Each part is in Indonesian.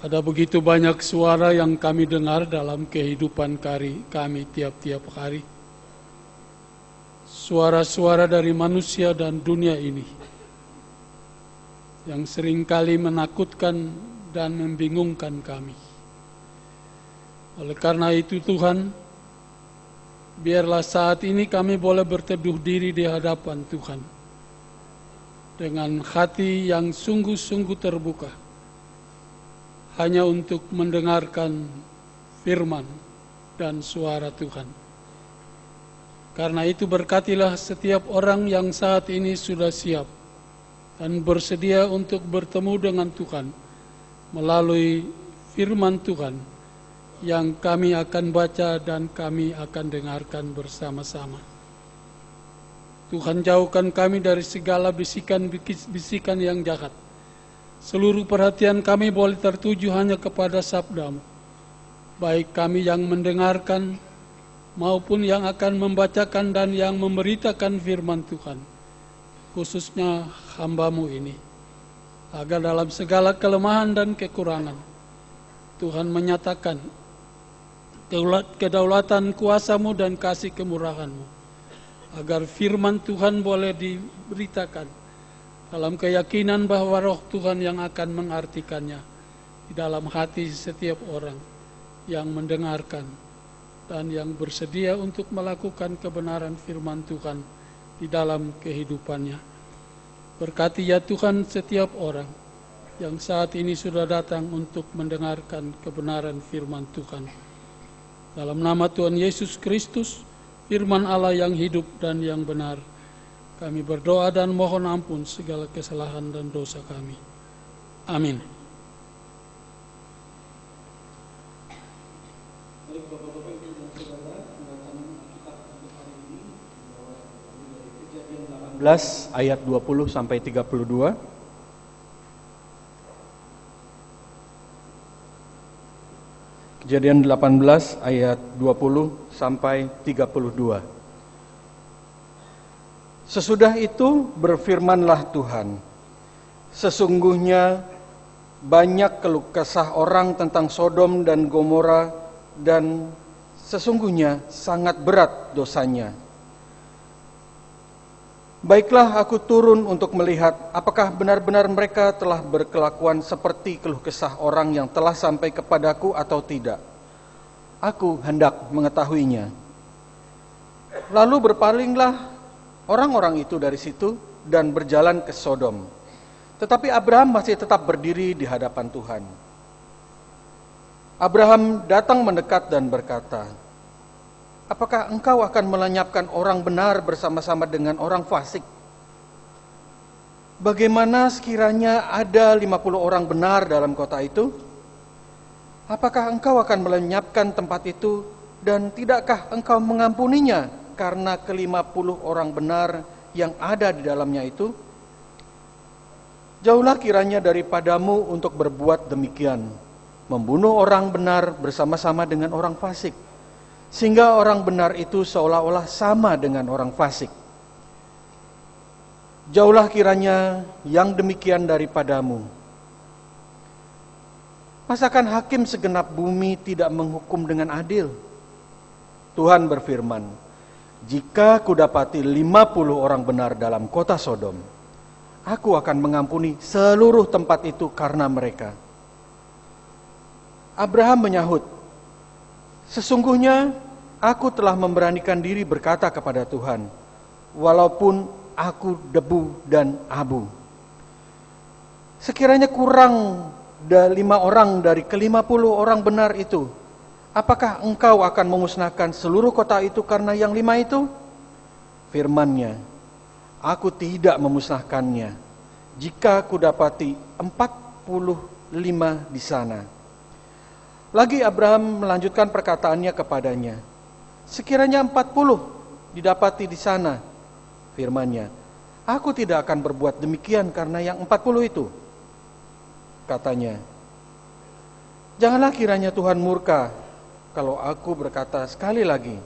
Ada begitu banyak suara yang kami dengar dalam kehidupan kami tiap-tiap hari. Suara-suara dari manusia dan dunia ini yang seringkali menakutkan dan membingungkan kami. Oleh karena itu Tuhan, biarlah saat ini kami boleh berteduh diri di hadapan Tuhan dengan hati yang sungguh-sungguh terbuka, hanya untuk mendengarkan firman dan suara Tuhan. Karena itu berkatilah setiap orang yang saat ini sudah siap dan bersedia untuk bertemu dengan Tuhan melalui firman Tuhan yang kami akan baca dan kami akan dengarkan bersama-sama. Tuhan, jauhkan kami dari segala bisikan-bisikan yang jahat. Seluruh perhatian kami boleh tertuju hanya kepada sabda-Mu. Baik kami yang mendengarkan maupun yang akan membacakan dan yang memberitakan firman Tuhan. Khususnya hamba-Mu ini. Agar dalam segala kelemahan dan kekurangan, Tuhan menyatakan kedaulatan kuasa-Mu dan kasih kemurahan-Mu. Agar firman Tuhan boleh diberitakan dalam keyakinan bahwa Roh Tuhan yang akan mengartikannya di dalam hati setiap orang yang mendengarkan dan yang bersedia untuk melakukan kebenaran firman Tuhan di dalam kehidupannya. Berkati ya Tuhan setiap orang yang saat ini sudah datang untuk mendengarkan kebenaran firman Tuhan. Dalam nama Tuhan Yesus Kristus, firman Allah yang hidup dan yang benar, kami berdoa dan mohon ampun segala kesalahan dan dosa kami. Amin. Baik Bapak-Bapak, Ibu dan Saudara, bacaan Alkitab untuk hari ini dari Kejadian 18 ayat 20 sampai 32. Kejadian 18 ayat 20 sampai 32. Sesudah itu berfirmanlah Tuhan, sesungguhnya banyak keluh kesah orang tentang Sodom dan Gomora, dan sesungguhnya sangat berat dosanya. Baiklah aku turun untuk melihat apakah benar-benar mereka telah berkelakuan seperti keluh kesah orang yang telah sampai kepadaku atau tidak. Aku hendak mengetahuinya. Lalu berpalinglah orang-orang itu dari situ dan berjalan ke Sodom. Tetapi Abraham masih tetap berdiri di hadapan Tuhan. Abraham datang mendekat dan berkata, apakah engkau akan melenyapkan orang benar bersama-sama dengan orang fasik? Bagaimana sekiranya ada 50 orang benar dalam kota itu? Apakah engkau akan melenyapkan tempat itu dan tidakkah engkau mengampuninya karena ke-50 orang benar yang ada di dalamnya itu? Jauhlah kiranya daripadamu untuk berbuat demikian, membunuh orang benar bersama-sama dengan orang fasik, sehingga orang benar itu seolah-olah sama dengan orang fasik. Jauhlah kiranya yang demikian daripadamu. Masakan hakim segenap bumi tidak menghukum dengan adil? Tuhan berfirman, jika kudapati 50 orang benar dalam kota Sodom, aku akan mengampuni seluruh tempat itu karena mereka. Abraham menyahut, sesungguhnya aku telah memberanikan diri berkata kepada Tuhan, walaupun aku debu dan abu. Sekiranya kurang 5 orang dari ke-50 orang benar itu, apakah engkau akan memusnahkan seluruh kota itu karena yang 5 itu? Firman-Nya, aku tidak memusnahkannya jika kudapati 45 di sana. Lagi Abraham melanjutkan perkataannya kepadanya, sekiranya 40 didapati di sana. Firman-Nya, aku tidak akan berbuat demikian karena yang 40 itu. Katanya, janganlah kiranya Tuhan murka kalau aku berkata sekali lagi,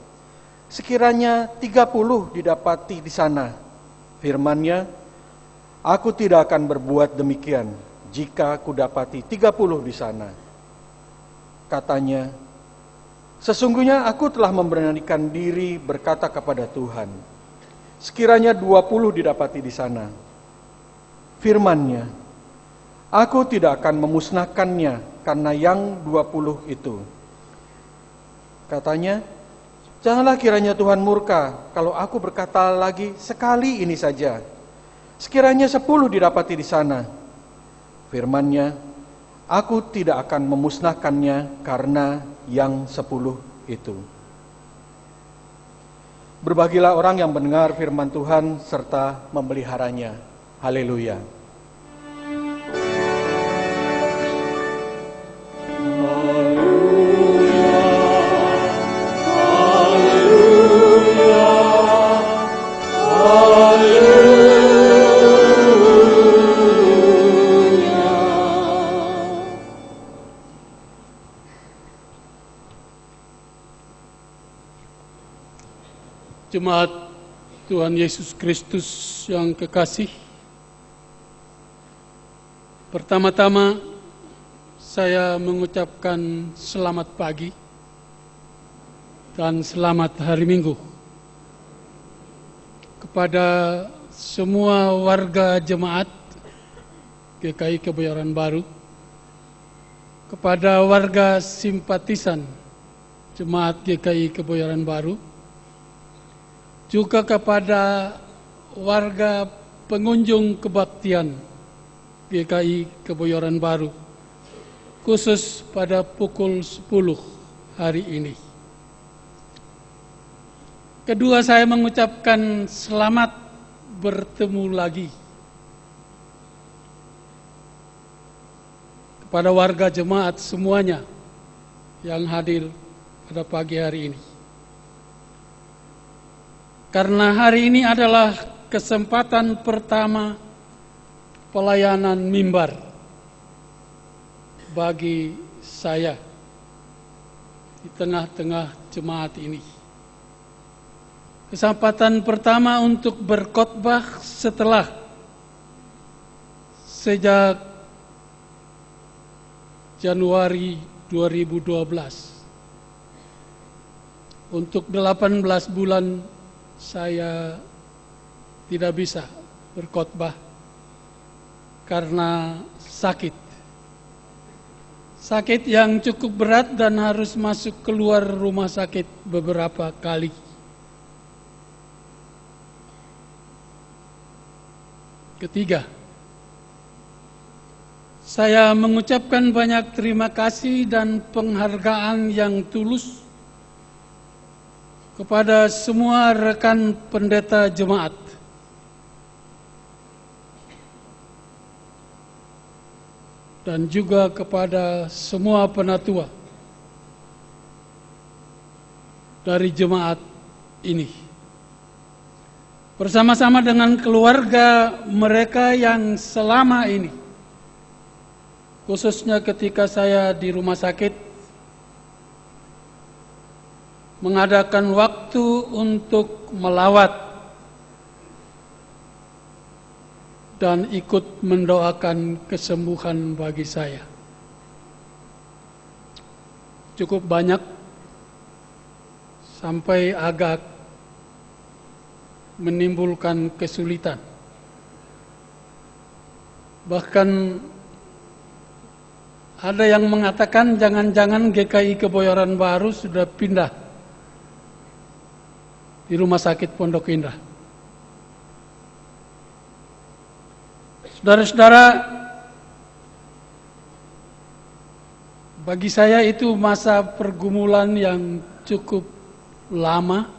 sekiranya 30 didapati di sana. Firman-Nya, aku tidak akan berbuat demikian jika kudapati 30 di sana. Katanya, sesungguhnya aku telah memberanikan diri berkata kepada Tuhan, sekiranya 20 didapati di sana. Firman-Nya, aku tidak akan memusnahkannya karena yang 20 itu. Katanya, janganlah kiranya Tuhan murka kalau aku berkata lagi sekali ini saja. Sekiranya 10 didapati di sana. Firman-Nya, aku tidak akan memusnahkannya karena yang 10 itu. Berbahagialah orang yang mendengar firman Tuhan serta memeliharanya. Haleluya. Jemaat Tuhan Yesus Kristus yang kekasih, pertama-tama saya mengucapkan selamat pagi dan selamat hari Minggu kepada semua warga jemaat GKI Kebayoran Baru, kepada warga simpatisan jemaat GKI Kebayoran Baru, juga kepada warga pengunjung kebaktian GKI Kebayoran Baru, khusus pada pukul 10 hari ini. Kedua, saya mengucapkan selamat bertemu lagi kepada warga jemaat semuanya yang hadir pada pagi hari ini. Karena hari ini adalah kesempatan pertama pelayanan mimbar bagi saya di tengah-tengah jemaat ini. Kesempatan pertama untuk berkhotbah setelah sejak Januari 2012. Untuk 18 bulan saya tidak bisa berkhotbah karena sakit. Sakit yang cukup berat dan harus masuk keluar rumah sakit beberapa kali. Ketiga, saya mengucapkan banyak terima kasih dan penghargaan yang tulus kepada semua rekan pendeta jemaat, dan juga kepada semua penatua dari jemaat ini, bersama-sama dengan keluarga mereka yang selama ini, khususnya ketika saya di rumah sakit, mengadakan waktu untuk melawat dan ikut mendoakan kesembuhan bagi saya. Cukup banyak, sampai agak menimbulkan kesulitan. Bahkan ada yang mengatakan jangan-jangan GKI Kebayoran Baru sudah pindah di Rumah Sakit Pondok Indah. Saudara-saudara, bagi saya itu masa pergumulan yang cukup lama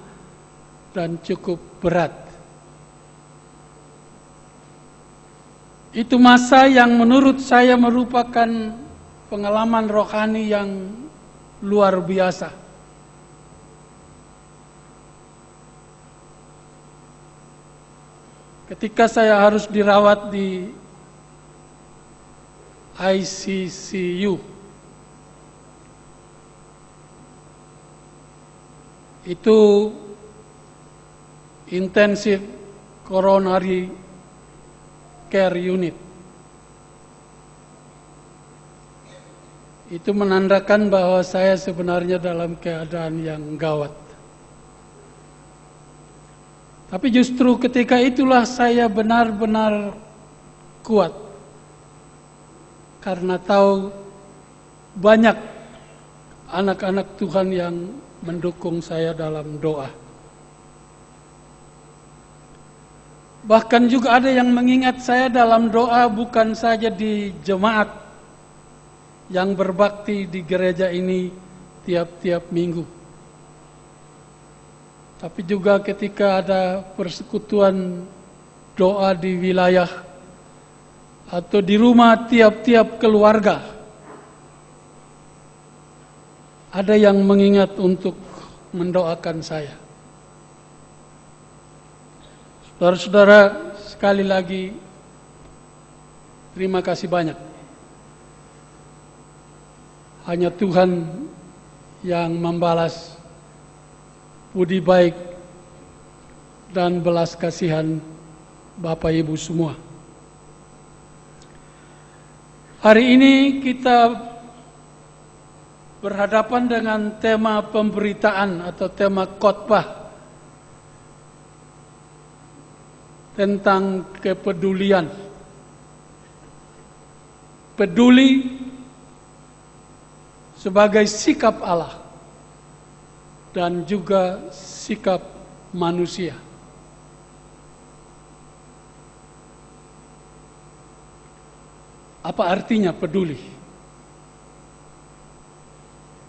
dan cukup berat. Itu masa yang menurut saya merupakan pengalaman rohani yang luar biasa. Ketika saya harus dirawat di ICCU, itu Intensive Coronary Care Unit. itu menandakan bahwa saya sebenarnya dalam keadaan yang gawat. Tapi justru ketika itulah saya benar-benar kuat. Karena tahu banyak anak-anak Tuhan yang mendukung saya dalam doa. Bahkan juga ada yang mengingat saya dalam doa bukan saja di jemaat yang berbakti di gereja ini tiap-tiap minggu. Tapi juga ketika ada persekutuan doa di wilayah atau di rumah tiap-tiap keluarga, ada yang mengingat untuk mendoakan saya. Saudara-saudara, sekali lagi terima kasih banyak. Hanya Tuhan yang membalas budi baik dan belas kasihan Bapak Ibu semua. Hari ini kita berhadapan dengan tema pemberitaan atau tema khotbah tentang kepedulian. Peduli sebagai sikap Allah dan juga sikap manusia. Apa artinya peduli?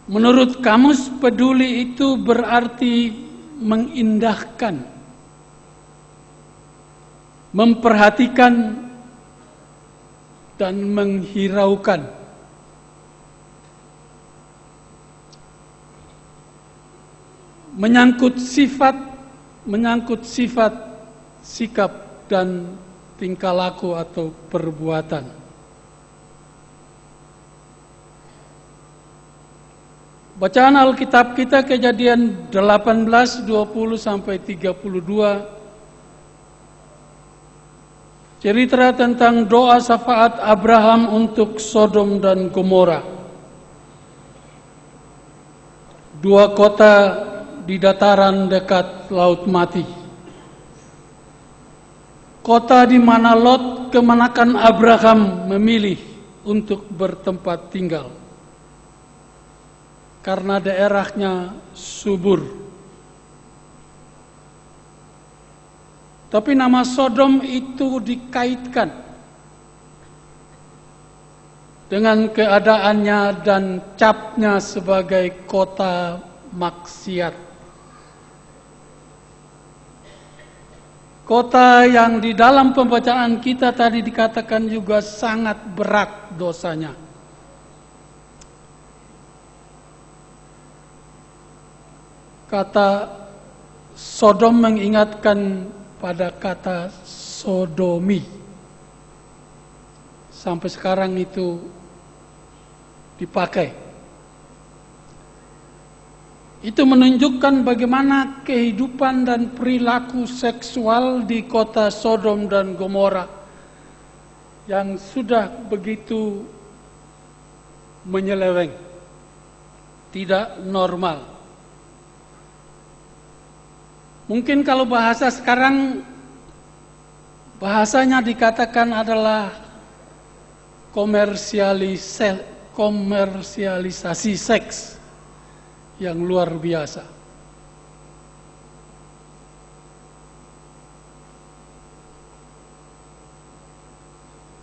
Menurut kamus, peduli itu berarti mengindahkan, memperhatikan, dan menghiraukan. Menyangkut sifat, sikap, dan tingkah laku atau perbuatan. Bacaan Alkitab kita Kejadian 18, 20 sampai 32 cerita tentang doa syafaat Abraham untuk Sodom dan Gomora. Dua kota di dataran dekat Laut Mati. Kota di mana Lot kemenakan Abraham memilih untuk bertempat tinggal. Karena daerahnya subur. Tapi nama Sodom itu dikaitkan dengan keadaannya dan capnya sebagai kota maksiat. Kota yang di dalam pembacaan kita tadi dikatakan juga sangat berat dosanya. Kata Sodom mengingatkan pada kata sodomi. Sampai sekarang itu dipakai. Itu menunjukkan bagaimana kehidupan dan perilaku seksual di kota Sodom dan Gomora yang sudah begitu menyeleweng, tidak normal. Mungkin kalau bahasa sekarang, bahasanya dikatakan adalah komersialisasi seks yang luar biasa.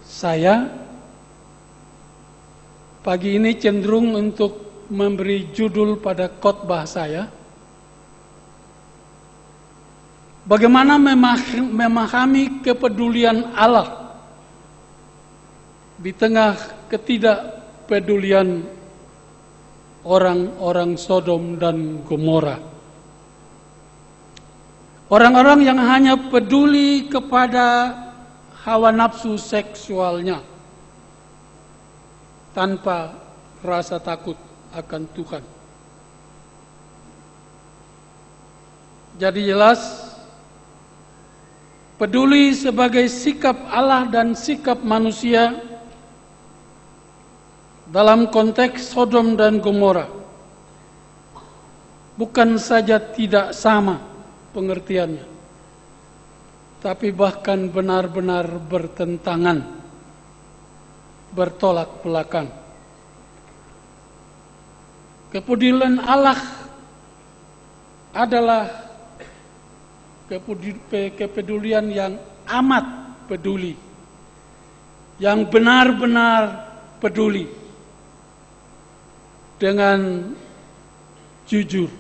Saya pagi ini cenderung untuk memberi judul pada khotbah saya, bagaimana memahami kepedulian Allah di tengah ketidakpedulian orang-orang Sodom dan Gomora. Orang-orang yang hanya peduli kepada hawa nafsu seksualnya tanpa rasa takut akan Tuhan. Jadi jelas, peduli sebagai sikap Allah dan sikap manusia dalam konteks Sodom dan Gomora bukan saja tidak sama pengertiannya, tapi bahkan benar-benar bertentangan, bertolak belakang. Kepedulian Allah adalah kepedulian yang amat peduli, yang benar-benar peduli dengan jujur.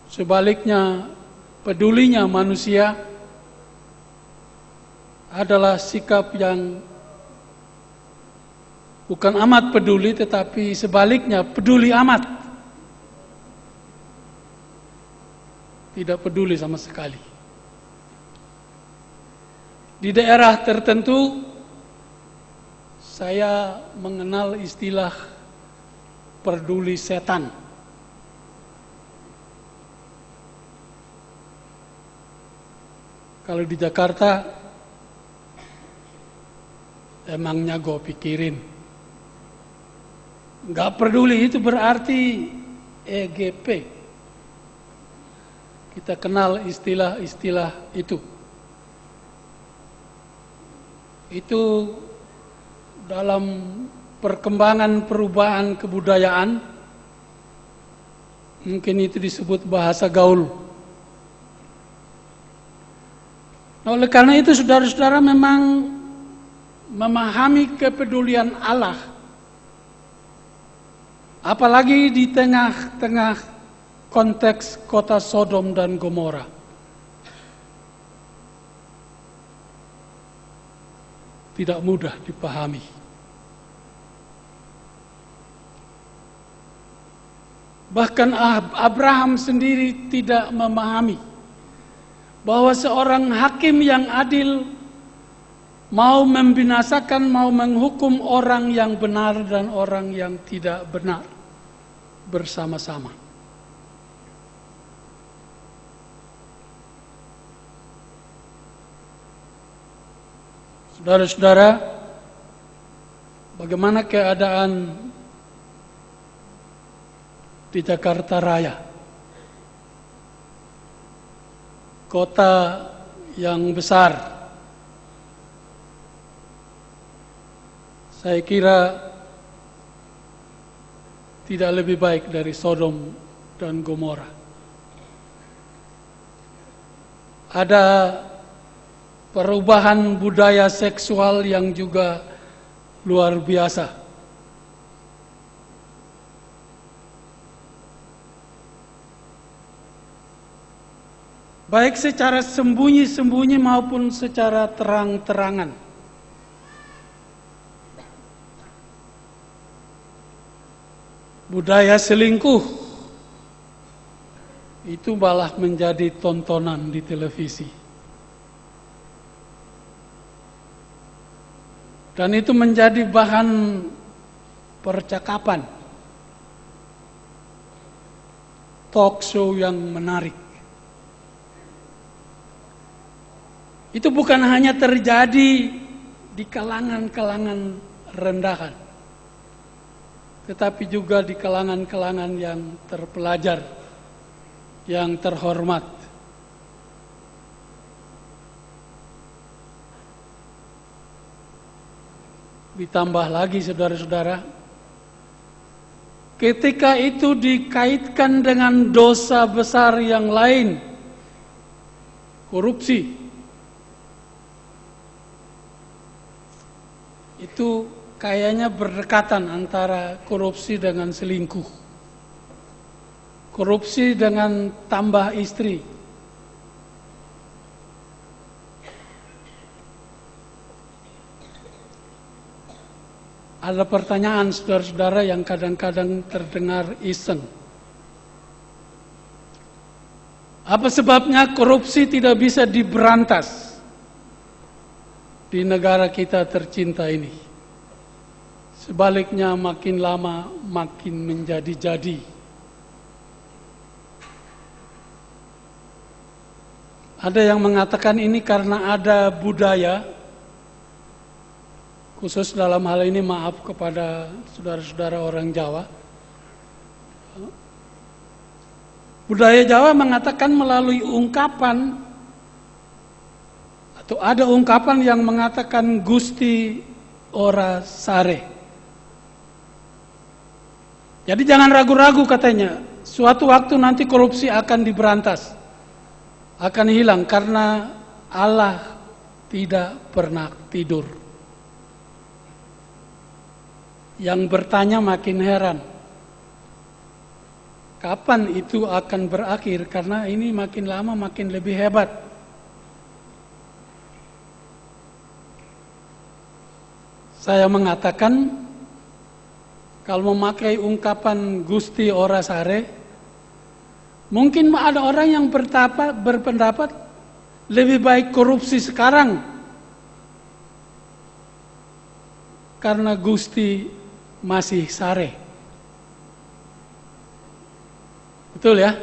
Sebaliknya, pedulinya manusia adalah sikap yang bukan amat peduli, tetapi sebaliknya peduli amat. Tidak peduli sama sekali. Di daerah tertentu, saya mengenal istilah peduli setan. Kalau di Jakarta, emangnya gue pikirin. Nggak peduli itu berarti EGP. Kita kenal istilah-istilah itu. Itu dalam perkembangan perubahan kebudayaan, mungkin itu disebut bahasa gaul. Nah, oleh karena itu saudara-saudara memang memahami kepedulian Allah, apalagi di tengah-tengah konteks kota Sodom dan Gomora, tidak mudah dipahami. Bahkan Abraham sendiri tidak memahami bahwa seorang hakim yang adil mau membinasakan, mau menghukum orang yang benar dan orang yang tidak benar bersama-sama. Saudara-saudara, bagaimana keadaan di Jakarta Raya? Kota yang besar. Saya kira tidak lebih baik dari Sodom dan Gomora. Ada perubahan budaya seksual yang juga luar biasa. Baik secara sembunyi-sembunyi maupun secara terang-terangan. Budaya selingkuh itu malah menjadi tontonan di televisi. Dan itu menjadi bahan percakapan. Talk show yang menarik. Itu bukan hanya terjadi di kalangan-kalangan rendahan, tetapi juga di kalangan-kalangan yang terpelajar, yang terhormat. Ditambah lagi saudara-saudara, ketika itu dikaitkan dengan dosa besar yang lain, korupsi, itu kayaknya berdekatan antara korupsi dengan selingkuh, korupsi dengan tambah istri. Ada pertanyaan saudara-saudara yang kadang-kadang terdengar iseng. Apa sebabnya korupsi tidak bisa diberantas di negara kita tercinta ini? Sebaliknya makin lama makin menjadi-jadi. Ada yang mengatakan ini karena ada budaya Khusus dalam hal ini maaf kepada saudara-saudara orang Jawa. Budaya Jawa mengatakan melalui ungkapan, atau ada ungkapan yang mengatakan Gusti ora sare. Jadi jangan ragu-ragu katanya, suatu waktu nanti korupsi akan diberantas, akan hilang karena Allah tidak pernah tidur. Yang bertanya makin heran, kapan itu akan berakhir? Karena ini makin lama makin lebih hebat. Saya mengatakan, kalau memakai ungkapan Gusti ora sare, mungkin ada orang yang berpendapat lebih baik korupsi sekarang karena Gusti masih sare. Betul ya?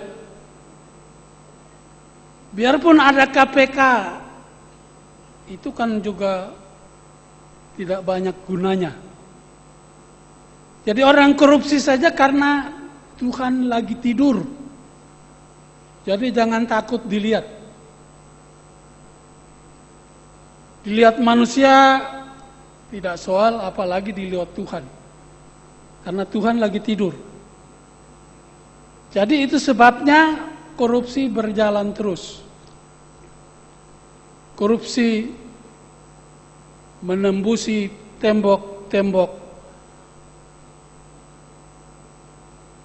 Biarpun ada KPK, itu kan juga tidak banyak gunanya. Jadi orang korupsi saja karena Tuhan lagi tidur. Jadi jangan takut dilihat. Dilihat manusia tidak soal, apalagi dilihat Tuhan. Karena Tuhan lagi tidur. Jadi itu sebabnya korupsi berjalan terus. Korupsi menembusi tembok-tembok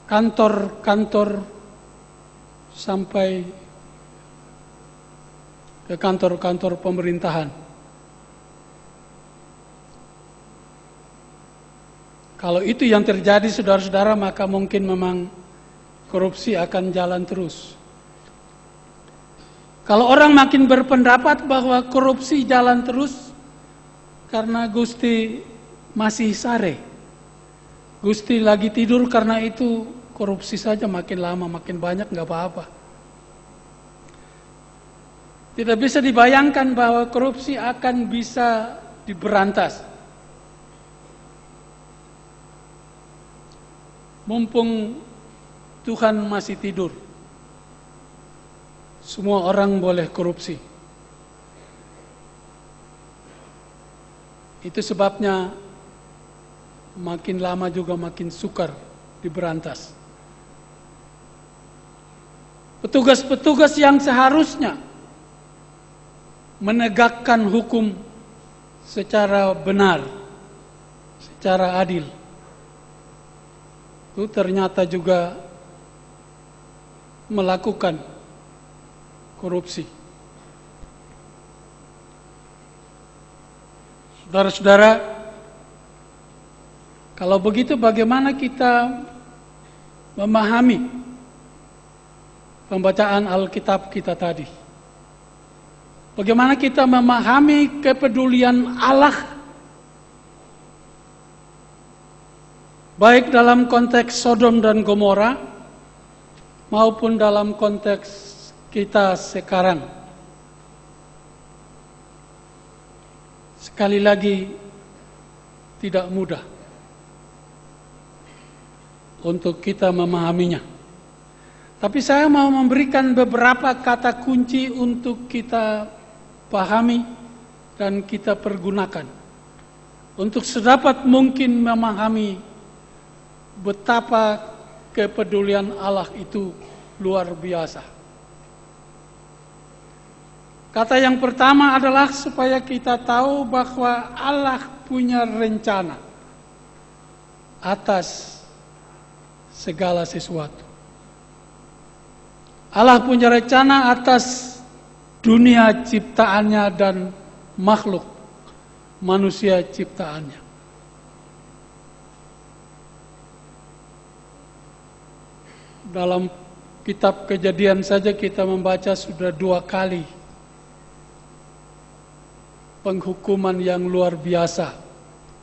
kantor-kantor sampai ke kantor-kantor pemerintahan. Kalau itu yang terjadi saudara-saudara, maka mungkin memang korupsi akan jalan terus. Kalau orang makin berpendapat bahwa korupsi jalan terus karena Gusti masih sare, Gusti lagi tidur, karena itu korupsi saja makin lama makin banyak nggak apa-apa. Tidak bisa dibayangkan bahwa korupsi akan bisa diberantas. Mumpung Tuhan masih tidur, semua orang boleh korupsi. Itu sebabnya makin lama juga makin sukar diberantas. Petugas-petugas yang seharusnya menegakkan hukum secara benar, secara adil, itu ternyata juga melakukan korupsi. Saudara-saudara, kalau begitu bagaimana kita memahami pembacaan Alkitab kita tadi? Bagaimana kita memahami kepedulian Allah, baik dalam konteks Sodom dan Gomora maupun dalam konteks kita sekarang? Sekali lagi, tidak mudah untuk kita memahaminya. Tapi saya mau memberikan beberapa kata kunci untuk kita pahami dan kita pergunakan untuk sedapat mungkin memahami betapa kepedulian Allah itu luar biasa. Kata yang pertama adalah supaya kita tahu bahwa Allah punya rencana atas segala sesuatu. Allah punya rencana atas dunia ciptaannya dan makhluk manusia ciptaannya. Dalam kitab Kejadian saja kita membaca sudah 2 kali penghukuman yang luar biasa,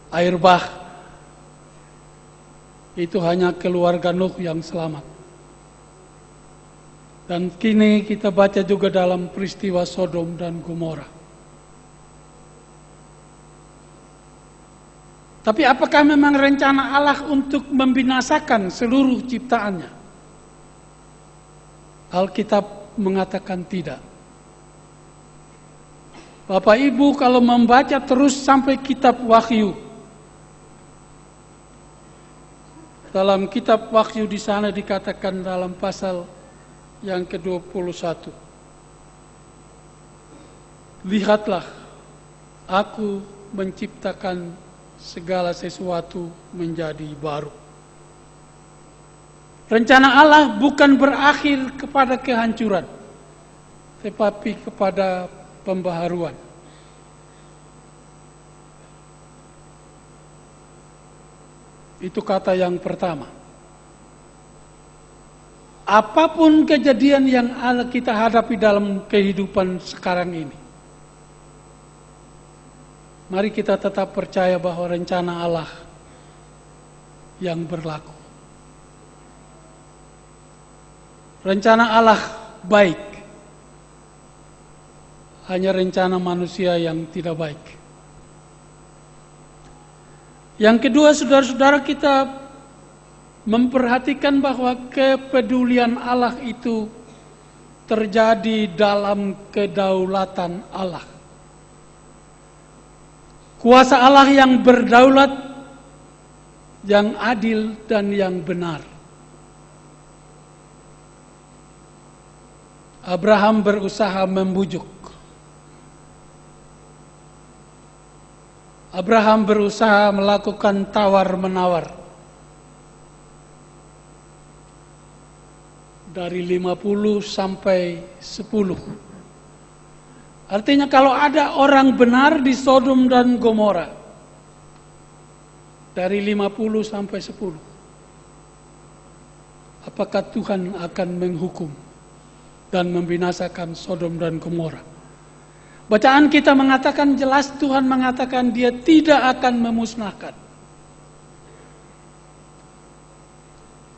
air bah. Itu hanya keluarga Nuh yang selamat. Dan kini kita baca juga dalam peristiwa Sodom dan Gomora. Tapi apakah memang rencana Allah untuk membinasakan seluruh ciptaannya? Alkitab mengatakan tidak. Bapak Ibu kalau membaca terus sampai kitab Wahyu, dalam kitab Wahyu di sana dikatakan dalam pasal yang ke-21, lihatlah, aku menciptakan segala sesuatu menjadi baru. Rencana Allah bukan berakhir kepada kehancuran, tetapi kepada pembaharuan. Itu kata yang pertama. Apapun kejadian yang kita hadapi dalam kehidupan sekarang ini, mari kita tetap percaya bahwa rencana Allah yang berlaku. Rencana Allah baik. Hanya rencana manusia yang tidak baik. Yang kedua, saudara-saudara, kita memperhatikan bahwa kepedulian Allah itu terjadi dalam kedaulatan Allah. Kuasa Allah yang berdaulat, yang adil dan yang benar. Abraham berusaha membujuk. Abraham berusaha melakukan tawar-menawar. Dari 50 sampai 10. Artinya kalau ada orang benar di Sodom dan Gomora, dari 50 sampai 10, apakah Tuhan akan menghukum dan membinasakan Sodom dan Gomora? Bacaan kita mengatakan jelas, Tuhan mengatakan Dia tidak akan memusnahkan.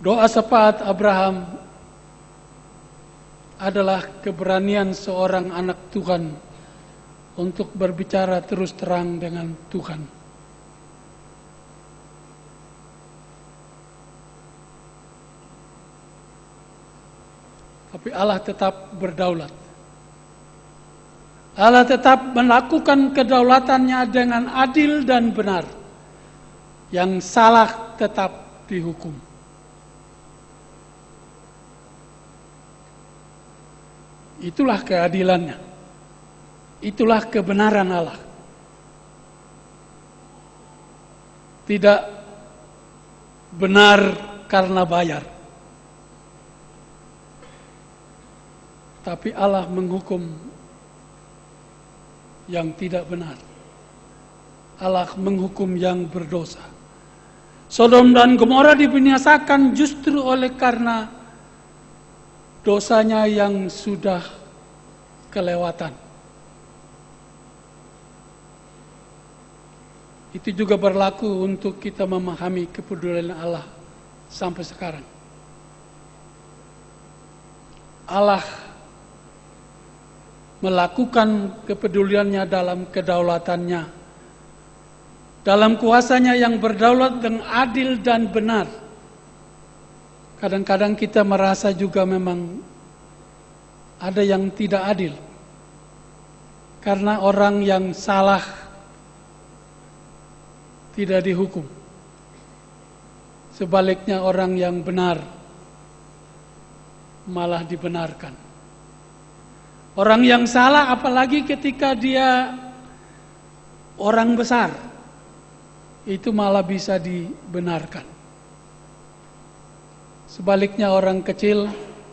Doa syafaat Abraham adalah keberanian seorang anak Tuhan untuk berbicara terus terang dengan Tuhan. Tapi Allah tetap berdaulat. Allah tetap melakukan kedaulatannya dengan adil dan benar. Yang salah tetap dihukum. Itulah keadilannya. Itulah kebenaran Allah. Tidak benar karena bayar. Tapi Allah menghukum yang tidak benar. Allah menghukum yang berdosa. Sodom dan Gomora dibinasakan justru oleh karena dosanya yang sudah kelewatan. Itu juga berlaku untuk kita memahami kepedulian Allah sampai sekarang. Allah melakukan kepeduliannya dalam kedaulatannya, dalam kuasanya yang berdaulat dan adil dan benar. Kadang-kadang kita merasa juga memang ada yang tidak adil, karena orang yang salah tidak dihukum. Sebaliknya orang yang benar malah dibenarkan. Orang yang salah apalagi ketika dia orang besar, itu malah bisa dibenarkan. Sebaliknya orang kecil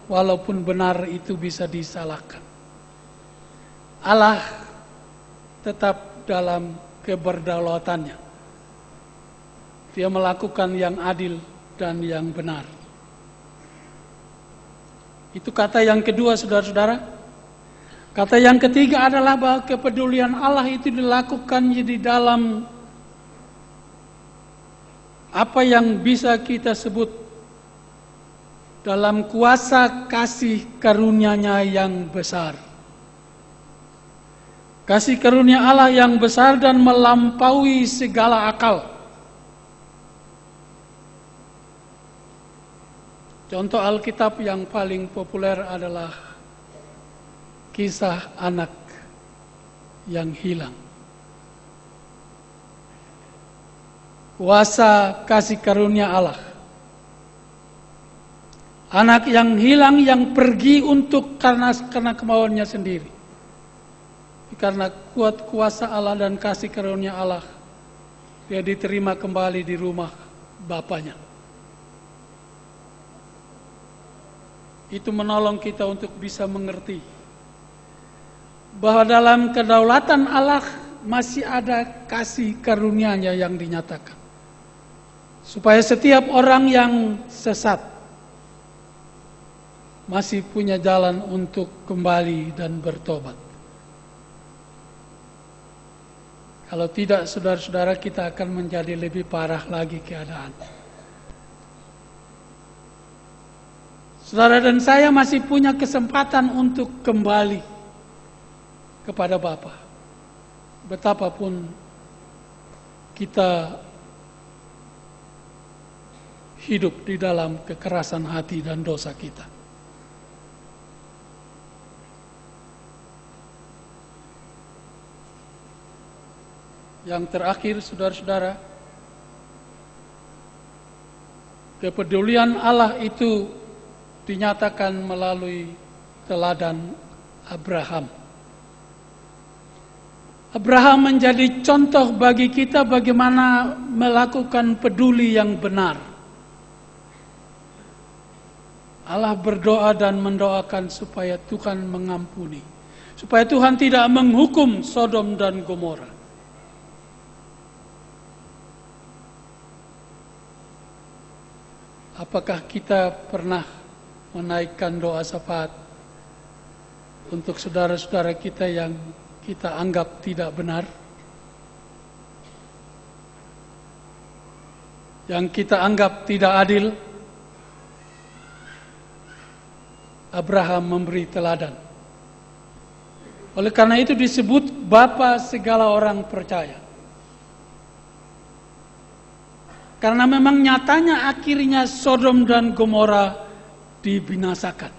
walaupun benar itu bisa disalahkan. Allah tetap dalam keberdaulatannya. Dia melakukan yang adil dan yang benar. Itu kata yang kedua, saudara-saudara. Kata yang ketiga adalah bahwa kepedulian Allah itu dilakukan di dalam apa yang bisa kita sebut dalam kuasa kasih karunia-Nya yang besar. Kasih karunia Allah yang besar dan melampaui segala akal. Contoh Alkitab yang paling populer adalah kisah anak yang hilang. Kuasa kasih karunia Allah. Anak yang hilang yang pergi untuk karena kemauannya sendiri. Karena kuat kuasa Allah dan kasih karunia Allah, dia diterima kembali di rumah bapaknya. Itu menolong kita untuk bisa mengerti bahwa dalam kedaulatan Allah masih ada kasih karunia-Nya yang dinyatakan. Supaya setiap orang yang sesat masih punya jalan untuk kembali dan bertobat. Kalau tidak, saudara-saudara, kita akan menjadi lebih parah lagi keadaan. Saudara dan saya masih punya kesempatan untuk kembali kepada Bapa. Betapapun kita hidup di dalam kekerasan hati dan dosa kita. Yang terakhir, saudara-saudara, kepedulian Allah itu dinyatakan melalui teladan Abraham. Abraham menjadi contoh bagi kita bagaimana melakukan peduli yang benar. Allah berdoa dan mendoakan supaya Tuhan mengampuni, supaya Tuhan tidak menghukum Sodom dan Gomora. Apakah kita pernah menaikkan doa syafaat untuk saudara-saudara kita yang kita anggap tidak benar? Yang kita anggap tidak adil? Abraham memberi teladan. Oleh karena itu disebut Bapa segala orang percaya. Karena memang nyatanya akhirnya Sodom dan Gomora dibinasakan.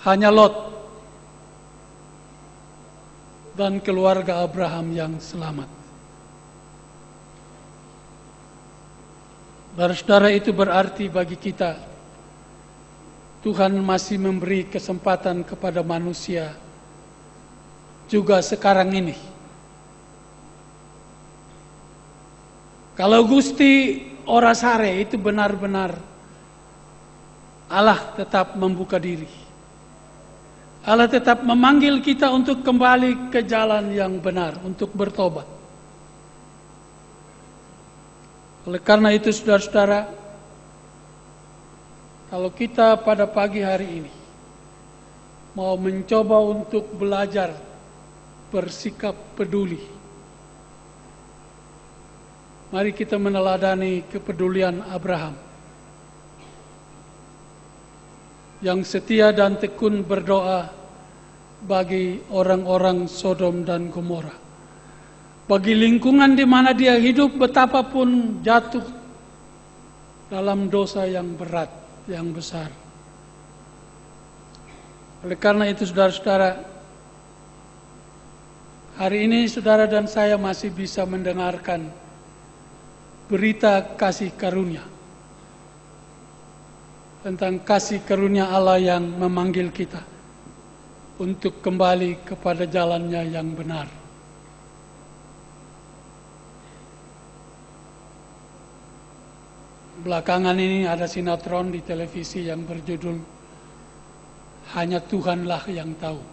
Hanya Lot dan keluarga Abraham yang selamat. Saudara, itu berarti bagi kita Tuhan masih memberi kesempatan kepada manusia juga sekarang ini. Kalau Gusti ora sare itu benar-benar Allah tetap membuka diri. Allah tetap memanggil kita untuk kembali ke jalan yang benar, untuk bertobat. Oleh karena itu, saudara-saudara, kalau kita pada pagi hari ini mau mencoba untuk belajar bersikap peduli, mari kita meneladani kepedulian Abraham yang setia dan tekun berdoa bagi orang-orang Sodom dan Gomora, bagi lingkungan di mana dia hidup, betapapun jatuh dalam dosa yang berat, yang besar. Oleh karena itu, saudara-saudara, hari ini saudara dan saya masih bisa mendengarkan berita kasih karunia, tentang kasih karunia Allah yang memanggil kita untuk kembali kepada jalannya yang benar. Belakangan ini ada sinetron di televisi yang berjudul Hanya Tuhanlah yang Tahu.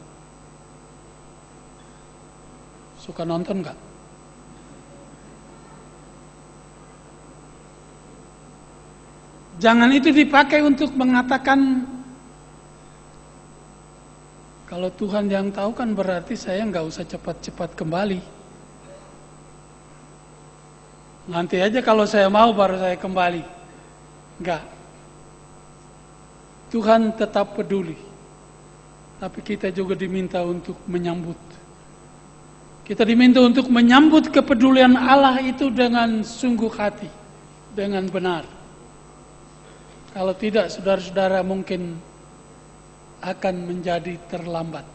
Suka nonton nggak? Jangan itu dipakai untuk mengatakan kalau Tuhan yang tahu kan berarti saya nggak usah cepat-cepat kembali. Nanti aja kalau saya mau baru saya kembali. Enggak. Tuhan tetap peduli. Tapi kita juga diminta untuk menyambut. Kita diminta untuk menyambut kepedulian Allah itu dengan sungguh hati. dengan benar. Kalau tidak, saudara-saudara mungkin akan menjadi terlambat.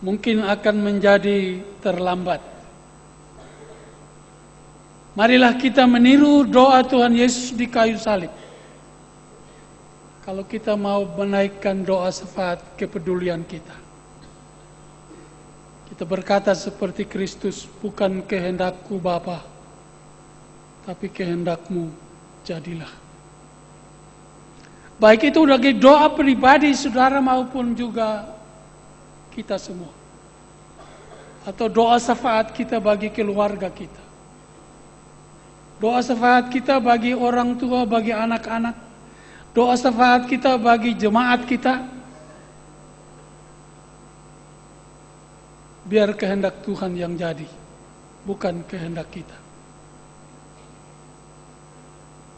Mungkin akan menjadi terlambat. Marilah kita meniru doa Tuhan Yesus di kayu salib. Kalau kita mau menaikkan doa syafaat kepedulian kita. Kita berkata seperti Kristus, bukan kehendakku Bapa, tapi kehendakmu jadilah. Baik itu bagi doa pribadi saudara maupun juga kita semua. Atau doa syafaat kita bagi keluarga kita. Doa syafaat kita bagi orang tua, bagi anak-anak. Doa syafaat kita bagi jemaat kita. Biar kehendak Tuhan yang jadi, bukan kehendak kita.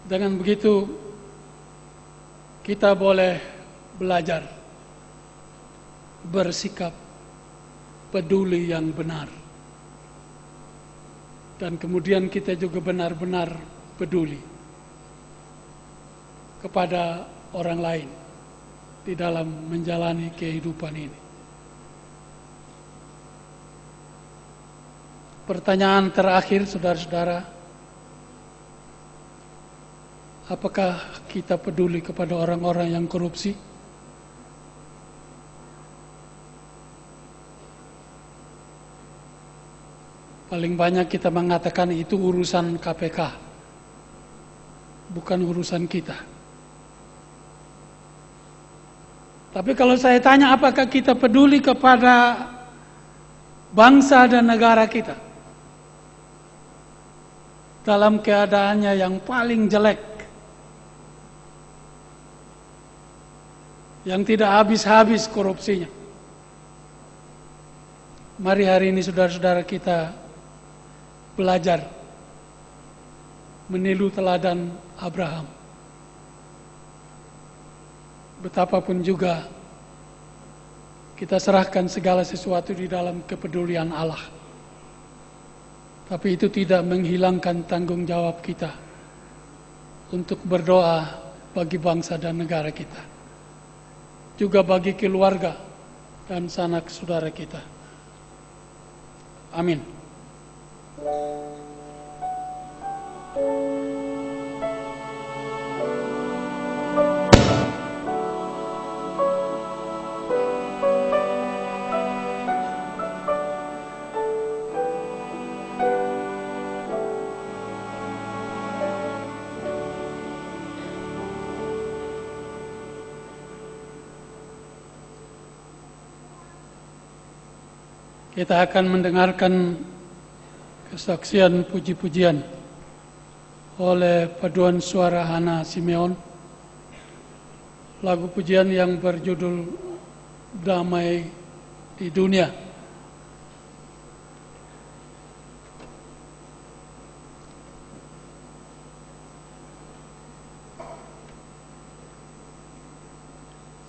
Dengan begitu, kita boleh belajar bersikap peduli yang benar. Dan kemudian kita juga benar-benar peduli kepada orang lain di dalam menjalani kehidupan ini. Pertanyaan terakhir, saudara-saudara, apakah kita peduli kepada orang-orang yang korupsi? Paling banyak kita mengatakan itu urusan KPK, bukan urusan kita. Tapi kalau saya tanya apakah kita peduli kepada bangsa dan negara kita dalam keadaannya yang paling jelek, yang tidak habis-habis korupsinya. Mari hari ini saudara-saudara kita belajar meniru teladan Abraham. Betapapun juga kita serahkan segala sesuatu di dalam kepedulian Allah. Tapi itu tidak menghilangkan tanggung jawab kita untuk berdoa bagi bangsa dan negara kita. Juga bagi keluarga dan sanak saudara kita. Amin. Kita akan mendengarkan kesaksian puji-pujian oleh paduan suara Hana Simeon. Lagu pujian yang berjudul Damai di Dunia.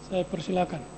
Saya persilakan.